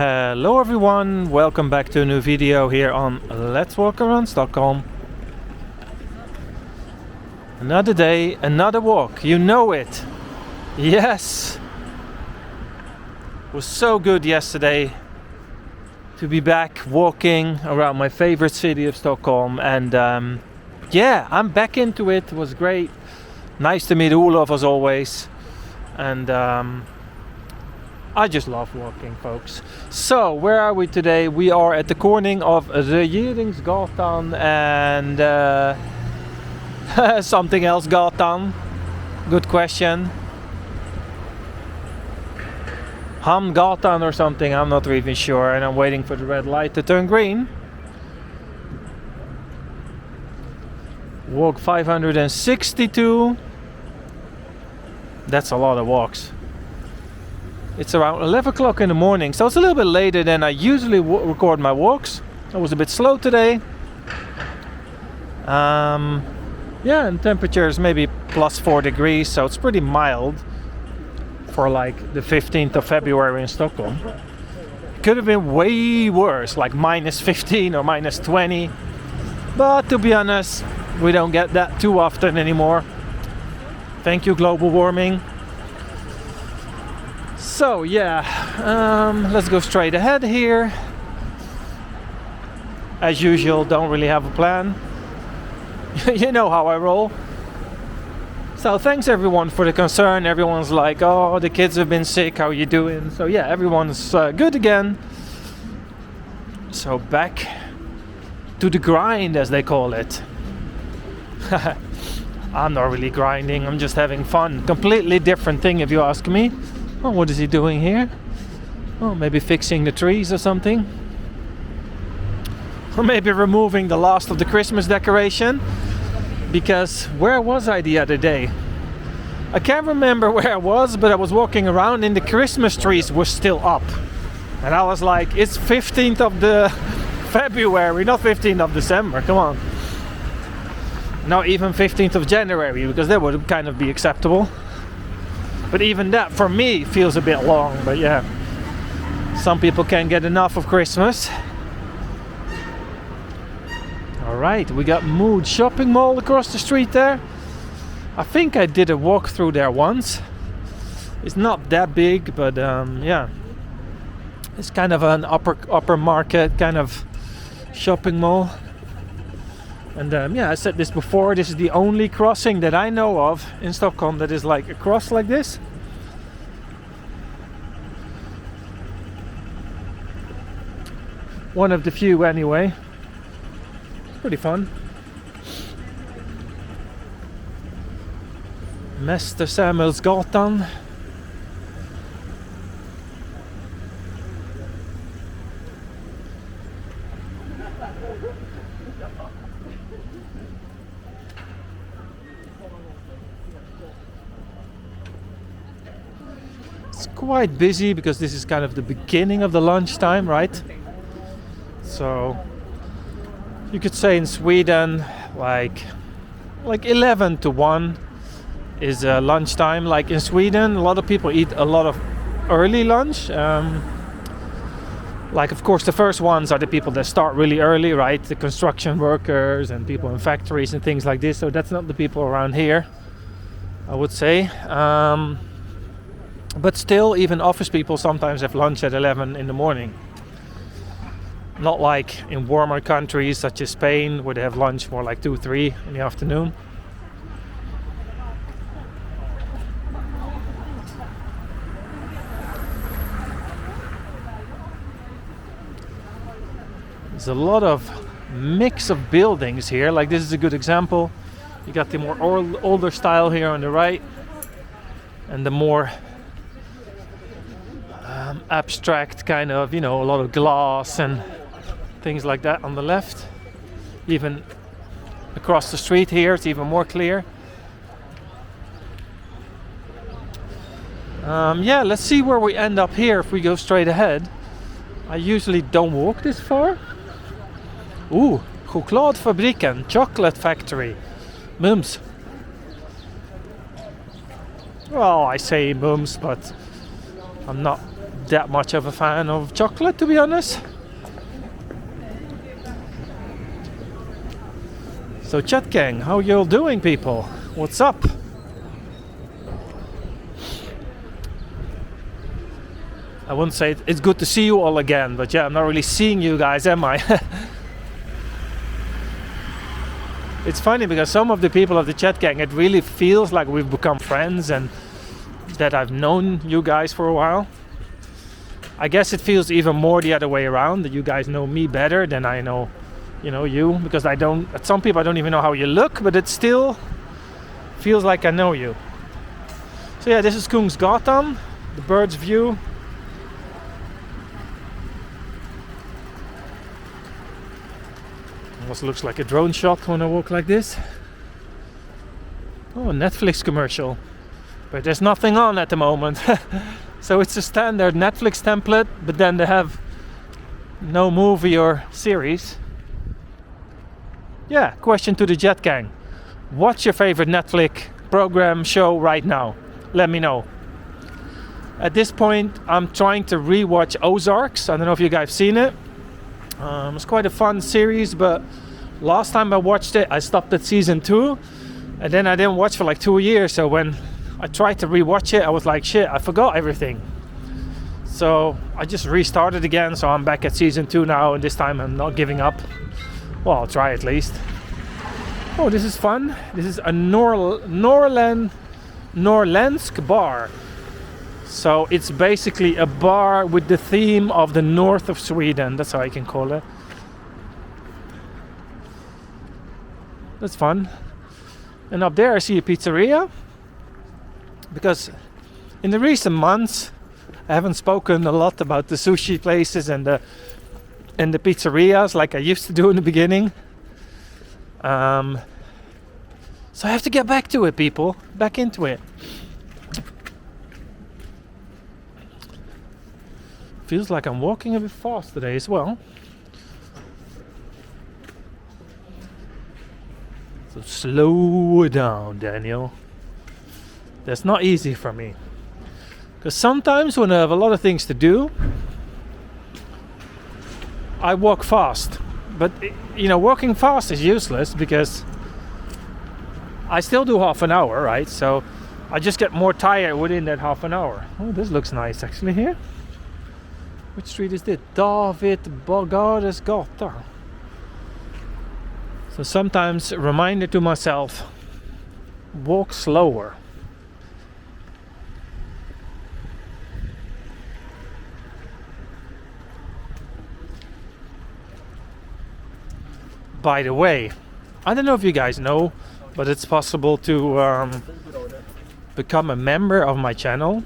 Hello everyone, welcome back to a new video here on Let's Walk Around Stockholm. Another day, another walk, you know it. Yes! It was so good yesterday to be back walking around my favorite city of Stockholm, and yeah, I'm back into it. It was great. Nice to meet Olof as always, and I just love walking, folks. So, where are we today? We are at the corner of Regeringsgatan and something else gatan. Good question. Hamngatan or something, I'm not even sure, and I'm waiting for the red light to turn green. Walk 562. That's a lot of walks. It's around 11 o'clock in the morning, so it's a little bit later than I usually record my walks. I was a bit slow today. Yeah, and temperature is maybe plus 4 degrees, so it's pretty mild for like the 15th of February in Stockholm. Could have been way worse, like minus 15 or minus 20. But to be honest, we don't get that too often anymore. Thank you, global warming. So yeah, let's go straight ahead here. As usual, don't really have a plan. You know how I roll. So thanks everyone for the concern. Everyone's like, oh, the kids have been sick, how are you doing? So yeah, everyone's good again. So back to the grind, as they call it. I'm not really grinding, I'm just having fun. Completely different thing if you ask me. Oh, what is he doing here? Oh, maybe fixing the trees or something. Or maybe removing the last of the Christmas decoration. Because where was I the other day? I can't remember where I was, but I was walking around and the Christmas trees were still up. And I was like, it's 15th of the February, not 15th of December, come on. Not even 15th of January, because that would kind of be acceptable. But even that, for me, feels a bit long. But yeah, some people can't get enough of Christmas. Alright, we got Mood Shopping Mall across the street there. I think I did a walk through there once. It's not that big, but yeah. It's kind of an upper market kind of shopping mall. And yeah, I said this before, this is the only crossing that I know of in Stockholm that is like a cross like this. One of the few anyway. It's pretty fun. Vasastaden. Quite busy because this is kind of the beginning of the lunchtime, right? So you could say in Sweden like 11 to 1 is lunchtime. Like in Sweden, a lot of people eat a lot of early lunch. Like of course the first ones are the people that start really early, right? The construction workers and people in factories and things like this. So that's not the people around here, I would say. But still, even office people sometimes have lunch at 11 in the morning. Not like in warmer countries such as Spain, where they have lunch more like 2, 3 in the afternoon. There's a lot of mix of buildings here. Like this is a good example. You got the more older style here on the right, and the more abstract kind of, you know, a lot of glass and things like that on the left. Even across the street here, it's even more clear. Yeah, let's see where we end up here if we go straight ahead. I usually don't walk this far. Ooh, chokladfabriken, chocolate factory. Mums. Well, I say mums, but I'm not that much of a fan of chocolate, to be honest. So chat gang, how you all doing, people? What's up? I wouldn't say it's good to see you all again, but yeah, I'm not really seeing you guys, am I? It's funny because some of the people of the chat gang, it really feels like we've become friends and that I've known you guys for a while. I guess it feels even more the other way around, that you guys know me better than I know, you, because at some people I don't even know how you look, but it still feels like I know you. So yeah, this is Kungsholmen, the bird's view. Almost looks like a drone shot when I walk like this. Oh, a Netflix commercial. But there's nothing on at the moment. So it's a standard Netflix template, but then they have no movie or series. Yeah, question to the Jet Gang. What's your favorite Netflix program show right now? Let me know. At this point, I'm trying to rewatch Ozarks. I don't know if you guys have seen it. It's quite a fun series, but last time I watched it, I stopped at season 2, and then I didn't watch for like 2 years. So when I tried to rewatch it, I was like, shit, I forgot everything. So I just restarted again. So I'm back at season 2 now, and this time I'm not giving up. Well, I'll try at least. Oh, this is fun. This is a Norrländsk bar. So it's basically a bar with the theme of the north of Sweden. That's how I can call it. That's fun. And up there I see a pizzeria. Because in the recent months I haven't spoken a lot about the sushi places and the pizzerias like I used to do in the beginning. So I have to get back to it, people. Back into it. Feels like I'm walking a bit fast today as well. So slow down, Daniel. That's not easy for me. Because sometimes when I have a lot of things to do, I walk fast. But, walking fast is useless because I still do half an hour, right? So I just get more tired within that half an hour. Oh, this looks nice actually here. Which street is this? Regeringsgatan. So sometimes a reminder to myself, walk slower. By the way, I don't know if you guys know, but it's possible to become a member of my channel.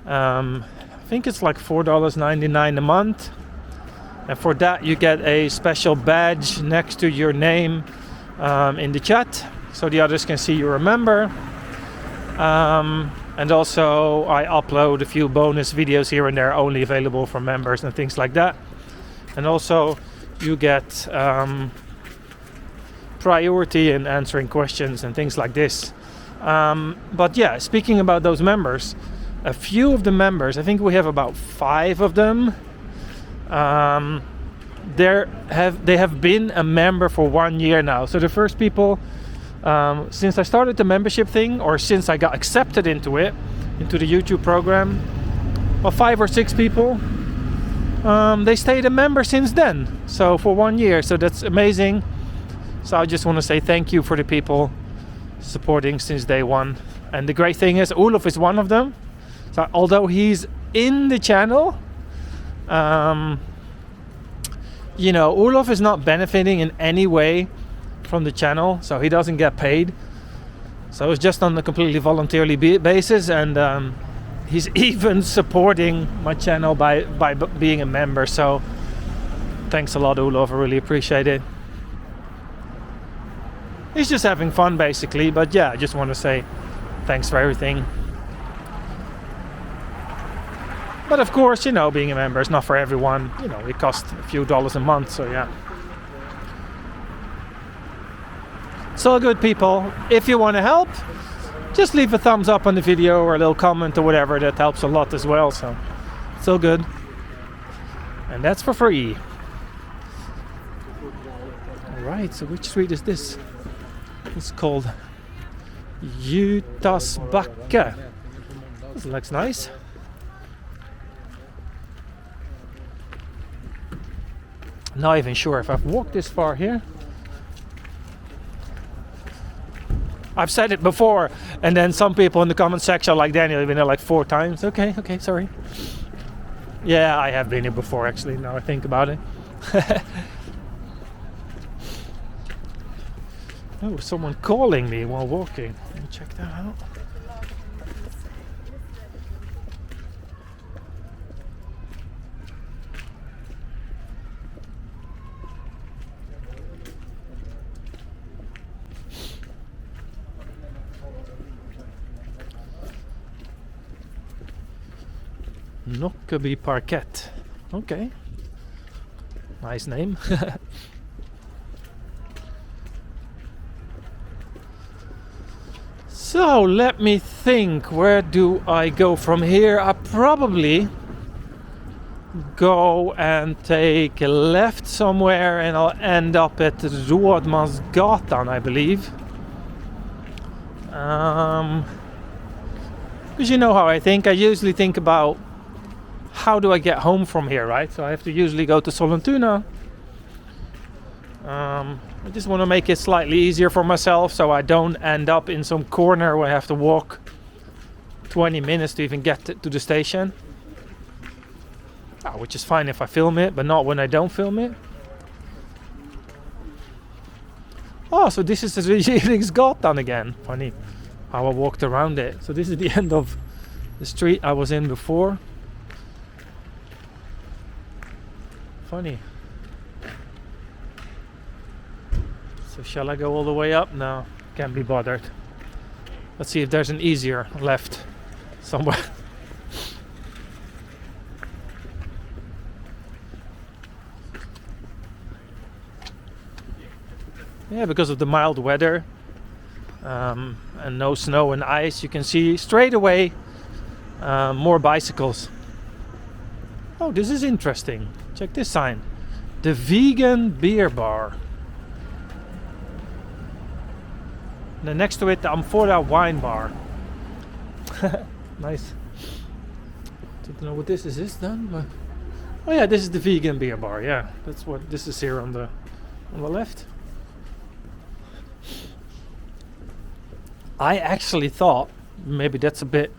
I think it's like $4.99 a month, and for that you get a special badge next to your name in the chat, so the others can see you're a member. And also I upload a few bonus videos here and there, only available for members and things like that. And also you get priority in answering questions and things like this. But yeah, speaking about those members, a few of the members, I think we have about 5 of them, they have been a member for 1 year now. So the first people, since I started the membership thing, or since I got accepted into the YouTube program, well, 5 or 6 people, they stayed a member since then. So for 1 year, so that's amazing. So I just want to say thank you for the people supporting since day one. And the great thing is, Olof is one of them. So although he's in the channel, Olof is not benefiting in any way from the channel, so he doesn't get paid. So it's just on a completely voluntarily basis, and he's even supporting my channel by being a member. So thanks a lot, Olof. I really appreciate it. He's just having fun, basically. But yeah, I just want to say thanks for everything. But of course, being a member is not for everyone. It costs a few dollars a month, so yeah. It's all good, people. If you want to help, just leave a thumbs up on the video or a little comment or whatever. That helps a lot as well, so it's all good. And that's for free. Alright, so which street is this? It's called Jutasbacke. This looks nice. Not even sure if I've walked this far here. I've said it before, and then some people in the comment section, like Daniel, have been there like 4 times. Okay, sorry. Yeah, I have been here before, actually, now I think about it. Oh, someone calling me while walking. Let me check that out. Nockeby Parkett. Okay. Nice name. So let me think, where do I go from here? I probably go and take a left somewhere and I'll end up at Rådmansgatan, I believe. Because you know how I think. I usually think about how do I get home from here, right? So I have to usually go to Sollentuna. I just want to make it slightly easier for myself so I don't end up in some corner where I have to walk 20 minutes to even get to the station. Which is fine if I film it, but not when I don't film it. Oh, so this is the Regeringsgatan again. Funny how I walked around it. So this is the end of the street I was in before. Funny. So shall I go all the way up? No, can't be bothered. Let's see if there's an easier left somewhere. Yeah, because of the mild weather and no snow and ice, you can see straight away more bicycles. Oh, this is interesting. Check this sign. The vegan beer bar. And next to it, the Amphora wine bar. Nice. Don't know what this is then, but oh yeah, this is the vegan beer bar. Yeah, that's what this is here on the left. I actually thought, maybe that's a bit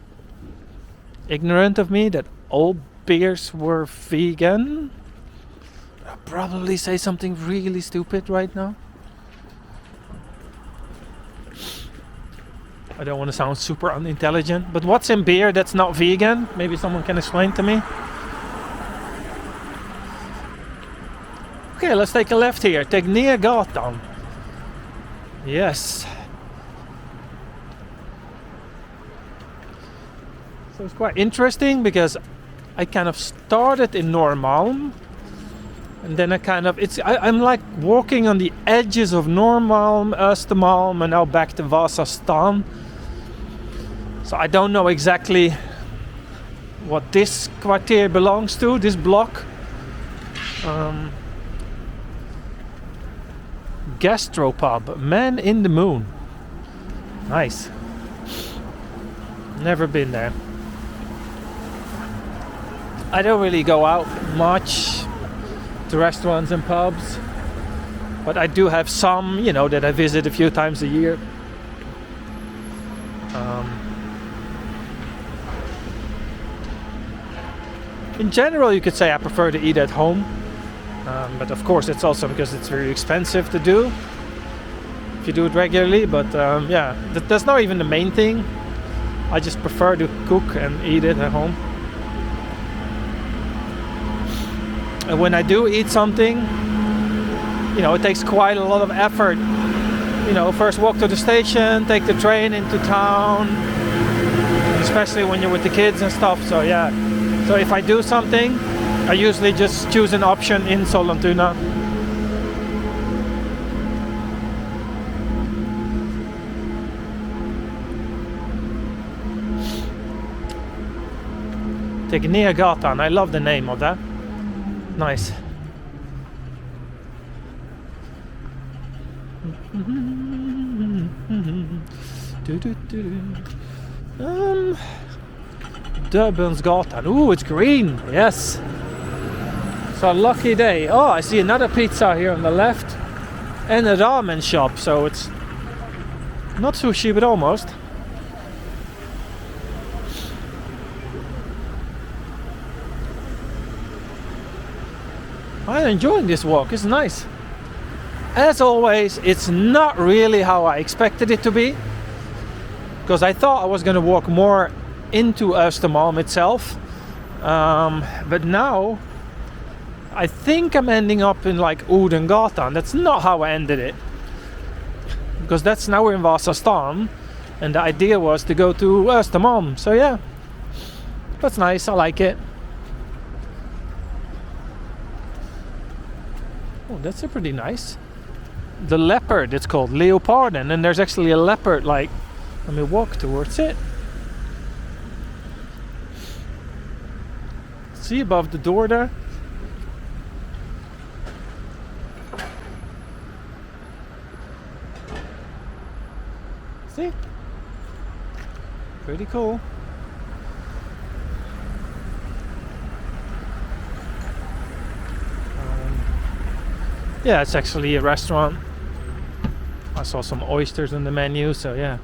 ignorant of me, that all beers were vegan. I'll probably say something really stupid right now. I don't want to sound super unintelligent, but what's in beer that's not vegan? Maybe someone can explain to me. Okay, let's take a left here. Regeringsgatan. Yes. So it's quite interesting because I kind of started in Norrmalm, and then I'm like walking on the edges of Norrmalm, Östermalm, and now back to Vasastaden. So I don't know exactly what this quartier belongs to, this block. Gastropub, Man in the Moon. Nice. Never been there. I don't really go out much to restaurants and pubs, but I do have some, that I visit a few times a year. In general, you could say I prefer to eat at home, but of course it's also because it's very expensive to do if you do it regularly. But yeah, that's not even the main thing. I just prefer to cook and eat it at home. And when I do eat something, it takes quite a lot of effort. First walk to the station, take the train into town, especially when you're with the kids and stuff. So yeah, so if I do something, I usually just choose an option in Sollentuna. Regeringsgatan. I love the name of that. Nice. Rådmansgatan. Ooh, it's green. Yes. So a lucky day. Oh, I see another pizza here on the left. And a ramen shop. So it's not sushi, but almost. I'm enjoying this walk. It's nice. As always, it's not really how I expected it to be. Because I thought I was going to walk more into Östermalm itself. But now, I think I'm ending up in like Regeringsgatan. That's not how I ended it. Because that's now we're in Vasastaden. And the idea was to go to Östermalm. So yeah, that's nice. I like it. Oh, that's a pretty nice. The leopard, it's called leopard, and then there's actually a leopard. Like, let me walk towards it. See above the door there? See? Pretty cool. Yeah, it's actually a restaurant. I saw some oysters on the menu, so yeah.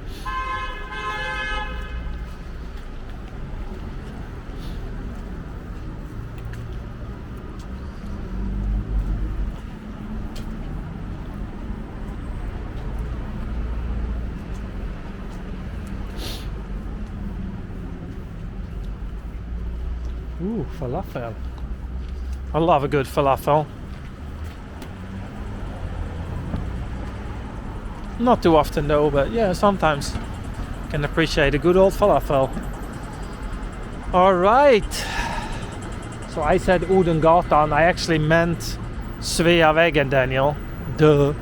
Ooh, falafel. I love a good falafel. Not too often though, but yeah, sometimes can appreciate a good old falafel. Alright. So I said Regeringsgatan, I actually meant Sveavägen, Daniel. Duh.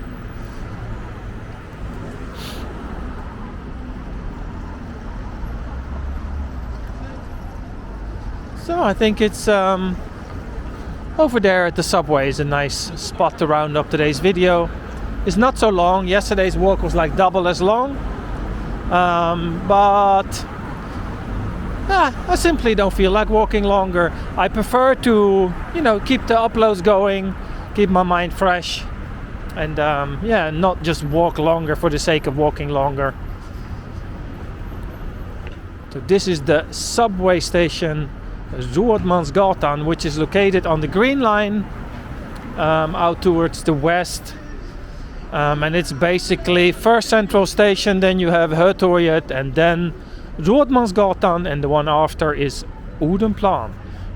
So I think it's over there at the subway is a nice spot to round up today's video. It's not so long. Yesterday's walk was like double as long. But I simply don't feel like walking longer. I prefer to, keep the uploads going, keep my mind fresh, and not just walk longer for the sake of walking longer. So this is the subway station, Rådmansgatan, which is located on the Green Line out towards the west. And it's basically first central station, then you have Hötorget, and then Rådmansgatan, and the one after is Odenplan.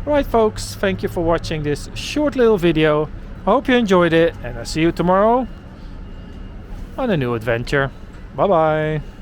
Alright folks, thank you for watching this short little video. I hope you enjoyed it, and I'll see you tomorrow on a new adventure. Bye bye.